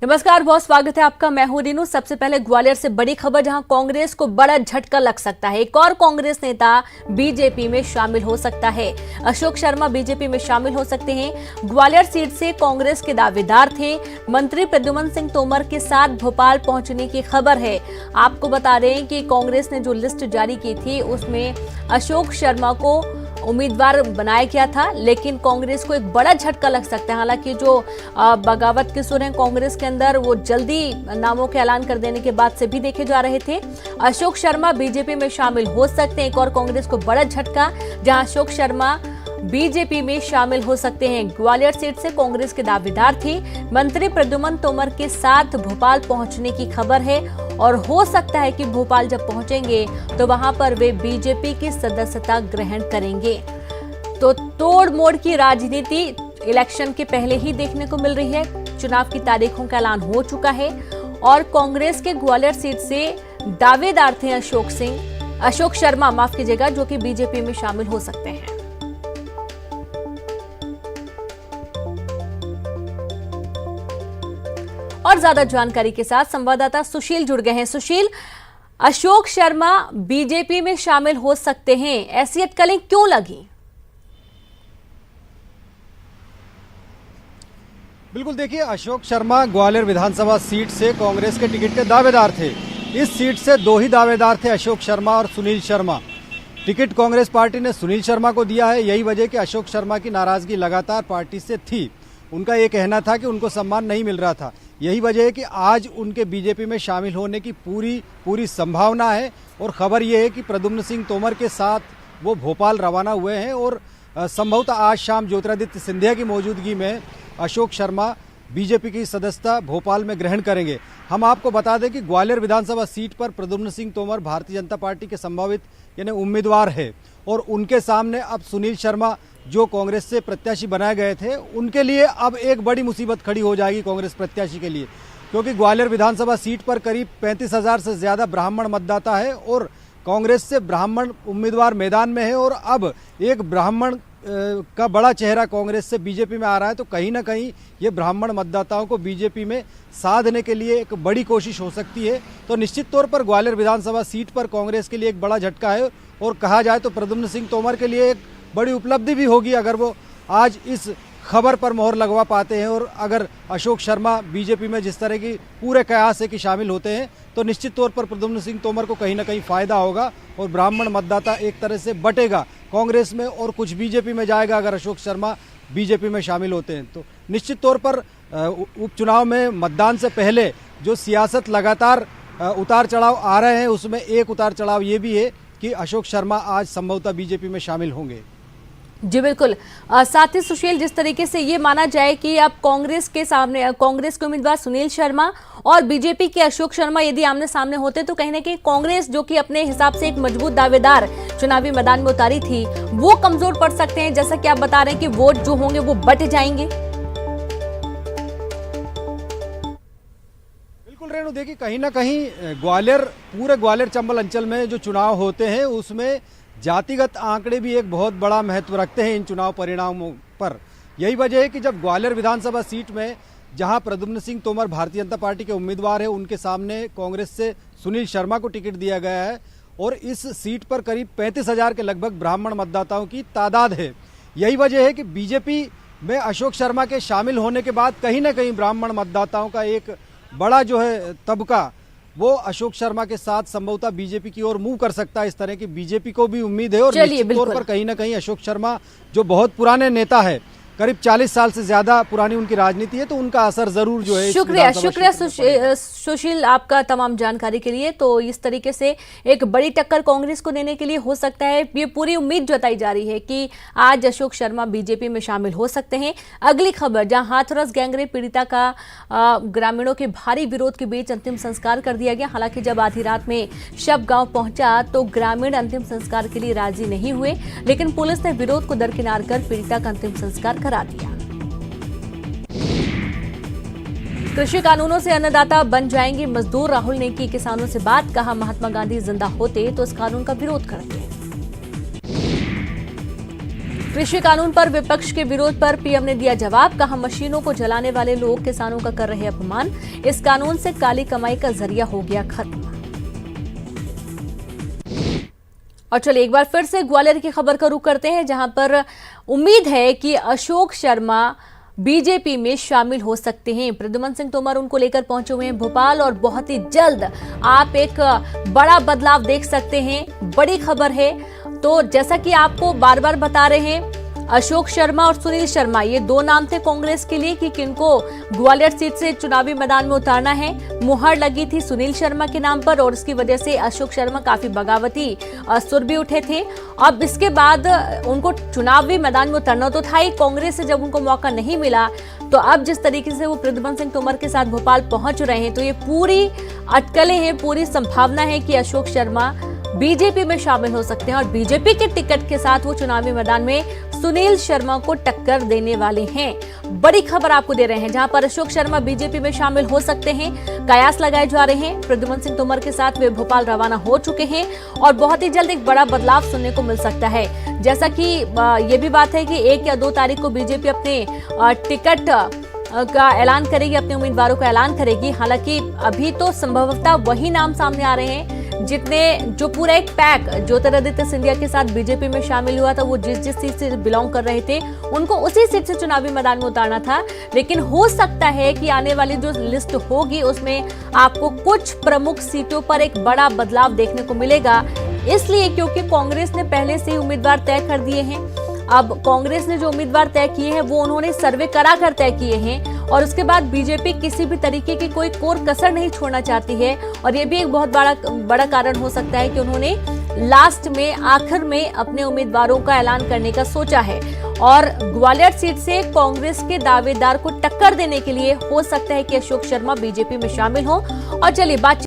नमस्कार, बहुत स्वागत है आपका। मैं हूं रीनू। सबसे पहले ग्वालियर से बड़ी खबर, जहां कांग्रेस को बड़ा झटका लग सकता है। एक और कांग्रेस नेता बीजेपी में शामिल हो सकता है। अशोक शर्मा बीजेपी में शामिल हो सकते हैं। ग्वालियर सीट से कांग्रेस के दावेदार थे। मंत्री प्रद्युम्न सिंह तोमर के साथ भोपाल पहुंचने की खबर है। आपको बता रहे हैं कि कांग्रेस ने जो लिस्ट जारी की थी उसमें अशोक शर्मा को उम्मीदवार बनाया गया था, लेकिन कांग्रेस को एक बड़ा झटका लग सकता है। हालांकि जो बगावत के सुर हैं कांग्रेस के अंदर, वो जल्दी नामों के ऐलान कर देने के बाद से भी देखे जा रहे थे। अशोक शर्मा बीजेपी में शामिल हो सकते हैं। एक और कांग्रेस को बड़ा झटका, जहां अशोक शर्मा बीजेपी में शामिल हो सकते हैं। ग्वालियर सीट से कांग्रेस के दावेदार थे। मंत्री प्रद्युम्न तोमर के साथ भोपाल पहुंचने की खबर है और हो सकता है कि भोपाल जब पहुंचेंगे तो वहां पर वे बीजेपी की सदस्यता ग्रहण करेंगे। तो तोड़ मोड़ की राजनीति इलेक्शन के पहले ही देखने को मिल रही है। चुनाव की तारीखों का ऐलान हो चुका है और कांग्रेस के ग्वालियर सीट से दावेदार थे अशोक शर्मा, माफ कीजिएगा, जो कि बीजेपी में शामिल हो सकते हैं। और ज्यादा जानकारी के साथ संवाददाता सुशील जुड़ गए हैं। सुशील, अशोक शर्मा बीजेपी में शामिल हो सकते हैं, ऐसी अटकलें क्यों लगी? बिल्कुल, देखिए, अशोक शर्मा ग्वालियर विधानसभा सीट से कांग्रेस के टिकट के दावेदार थे। इस सीट से दो ही दावेदार थे, अशोक शर्मा और सुनील शर्मा। टिकट कांग्रेस पार्टी ने सुनील शर्मा को दिया है। यही वजह कि अशोक शर्मा की नाराजगी लगातार पार्टी से थी। उनका ये कहना था कि उनको सम्मान नहीं मिल रहा था। यही वजह है कि आज उनके बीजेपी में शामिल होने की पूरी संभावना है। और खबर ये है कि प्रद्युम्न सिंह तोमर के साथ वो भोपाल रवाना हुए हैं और संभवतः आज शाम ज्योतिरादित्य सिंधिया की मौजूदगी में अशोक शर्मा बीजेपी की सदस्यता भोपाल में ग्रहण करेंगे। हम आपको बता दें कि ग्वालियर विधानसभा सीट पर प्रद्युम्न सिंह तोमर भारतीय जनता पार्टी के संभावित यानी उम्मीदवार है और उनके सामने अब सुनील शर्मा, जो कांग्रेस से प्रत्याशी बनाए गए थे, उनके लिए अब एक बड़ी मुसीबत खड़ी हो जाएगी कांग्रेस प्रत्याशी के लिए, क्योंकि ग्वालियर विधानसभा सीट पर करीब 35,000 से ज्यादा ब्राह्मण मतदाता है और कांग्रेस से ब्राह्मण उम्मीदवार मैदान में है और अब एक ब्राह्मण का बड़ा चेहरा कांग्रेस से बीजेपी में आ रहा है। तो कहीं ना कहीं ये ब्राह्मण मतदाताओं को बीजेपी में साधने के लिए एक बड़ी कोशिश हो सकती है। तो निश्चित तौर पर ग्वालियर विधानसभा सीट पर कांग्रेस के लिए एक बड़ा झटका है और कहा जाए तो प्रद्युम्न सिंह तोमर के लिए एक बड़ी उपलब्धि भी होगी अगर वो आज इस खबर पर मोहर लगवा पाते हैं। और अगर अशोक शर्मा बीजेपी में जिस तरह की पूरे कयास है कि शामिल होते हैं तो निश्चित तौर पर प्रद्युम्न सिंह तोमर को कहीं ना कहीं फायदा होगा और ब्राह्मण मतदाता एक तरह से बटेगा कांग्रेस में और कुछ बीजेपी में जाएगा अगर अशोक शर्मा बीजेपी में शामिल होते हैं। तो निश्चित तौर पर उपचुनाव में मतदान से पहले जो सियासत लगातार उतार चढ़ाव आ रहे हैं, उसमें एक उतार चढ़ाव ये भी है कि अशोक शर्मा आज संभवतः बीजेपी में शामिल होंगे। जी बिल्कुल। साथ ही सुशील, जिस तरीके से ये माना जाए कि अब कांग्रेस के उम्मीदवार सुनील शर्मा और बीजेपी के अशोक शर्मा यदि आमने सामने होते तो कहीं ना कहीं कांग्रेस, जो कि अपने हिसाब से एक मजबूत दावेदार चुनावी मैदान में उतारी थी, वो कमजोर पड़ सकते हैं। जैसा कि आप बता रहे हैं कि वोट जो होंगे वो बट जाएंगे। बिल्कुल रेणु, देखिए, कहीं ना कहीं पूरे ग्वालियर चंबल अंचल में जो चुनाव होते हैं उसमें जातिगत आंकड़े भी एक बहुत बड़ा महत्व रखते हैं इन चुनाव परिणामों पर। यही वजह है कि जब ग्वालियर विधानसभा सीट में जहां प्रद्युम्न सिंह तोमर भारतीय जनता पार्टी के उम्मीदवार हैं, उनके सामने कांग्रेस से सुनील शर्मा को टिकट दिया गया है और इस सीट पर करीब 35,000 के लगभग ब्राह्मण मतदाताओं की तादाद है। यही वजह है कि बीजेपी में अशोक शर्मा के शामिल होने के बाद कहीं ना कहीं ब्राह्मण मतदाताओं का एक बड़ा जो है तबका, वो अशोक शर्मा के साथ संभवतः बीजेपी की ओर मूव कर सकता है। इस तरह की बीजेपी को भी उम्मीद है और निश्चित तौर पर कहीं ना कहीं अशोक शर्मा जो बहुत पुराने नेता है, करीब 40 साल से ज्यादा पुरानी उनकी राजनीति है, तो उनका असर जरूर जो है। शुक्रिया सुशील, आपका तमाम जानकारी के लिए। तो इस तरीके से एक बड़ी टक्कर कांग्रेस को देने के लिए हो सकता है, ये पूरी उम्मीद जताई जा रही है कि आज अशोक शर्मा बीजेपी में शामिल हो सकते हैं। अगली खबर, जहां हाथरस गैंगरेप पीड़िता का ग्रामीणों के भारी विरोध के बीच अंतिम संस्कार कर दिया गया। हालांकि जब आधी रात में शव गांव पहुंचा तो ग्रामीण अंतिम संस्कार के लिए राजी नहीं हुए, लेकिन पुलिस ने विरोध को दरकिनार कर पीड़िता का अंतिम संस्कार करा दिया। कृषि कानूनों से अन्नदाता बन जाएंगे मजदूर, राहुल ने की किसानों से बात, कहा महात्मा गांधी जिंदा होते तो इस कानून का विरोध करते। कृषि कानून पर विपक्ष के विरोध पर पीएम ने दिया जवाब, कहा मशीनों को जलाने वाले लोग किसानों का कर रहे अपमान, इस कानून से काली कमाई का जरिया हो गया खत्म। और चलिए एक बार फिर से ग्वालियर की खबर का रुख करते हैं, जहां पर उम्मीद है कि अशोक शर्मा बीजेपी में शामिल हो सकते हैं। प्रद्युमन सिंह तोमर उनको लेकर पहुंचे हुए हैं भोपाल और बहुत ही जल्द आप एक बड़ा बदलाव देख सकते हैं। बड़ी खबर है, तो जैसा कि आपको बार बार बता रहे हैं, अशोक शर्मा और सुनील शर्मा ये दो नाम थे कांग्रेस के लिए कि किनको ग्वालियर सीट से चुनावी मैदान में उतारना है। मुहर लगी थी सुनील शर्मा के नाम पर और इसकी वजह से अशोक शर्मा काफी बगावती सुर भी उठे थे। अब इसके बाद उनको चुनावी मैदान में उतरना तो था ही, कांग्रेस से जब उनको मौका नहीं मिला तो अब जिस तरीके से वो प्रद्युमन सिंह तोमर के साथ भोपाल पहुंच रहे हैं, तो ये पूरी अटकलें हैं, पूरी संभावना है कि अशोक शर्मा बीजेपी में शामिल हो सकते हैं और बीजेपी के टिकट के साथ वो चुनावी मैदान में सुनील शर्मा को टक्कर देने वाले हैं। बड़ी खबर आपको दे रहे हैं, जहां पर अशोक शर्मा बीजेपी में शामिल हो सकते हैं। कयास लगाए जा रहे हैं। प्रद्युमन सिंह तोमर के साथ वे भोपाल रवाना हो चुके हैं और बहुत ही जल्द एक बड़ा बदलाव सुनने को मिल सकता है। जैसा कि ये भी बात है कि 1 या 2 तारीख को बीजेपी अपने टिकट का ऐलान करेगी, अपने उम्मीदवारों का ऐलान करेगी। हालांकि अभी तो संभवतः वही नाम सामने आ रहे हैं जो पूरा एक पैक ज्योतिरादित्य सिंधिया के साथ बीजेपी में शामिल हुआ था, वो जिस सीट से बिलोंग कर रहे थे उनको उसी सीट से चुनावी मैदान में उतारना था। लेकिन हो सकता है कि आने वाली जो लिस्ट होगी उसमें आपको कुछ प्रमुख सीटों पर एक बड़ा बदलाव देखने को मिलेगा, इसलिए क्योंकि कांग्रेस ने पहले से ही उम्मीदवार तय कर दिए हैं। अब कांग्रेस ने जो उम्मीदवार तय किए हैं वो उन्होंने सर्वे करा कर तय किए हैं और उसके बाद बीजेपी किसी भी तरीके की कोई कोर कसर नहीं छोड़ना चाहती है और ये भी एक बहुत बड़ा कारण हो सकता है कि उन्होंने लास्ट में आखिर में अपने उम्मीदवारों का ऐलान करने का सोचा है। और ग्वालियर सीट से कांग्रेस के दावेदार को टक्कर देने के लिए हो सकता है कि अशोक शर्मा बीजेपी में शामिल हो। और चलिए बात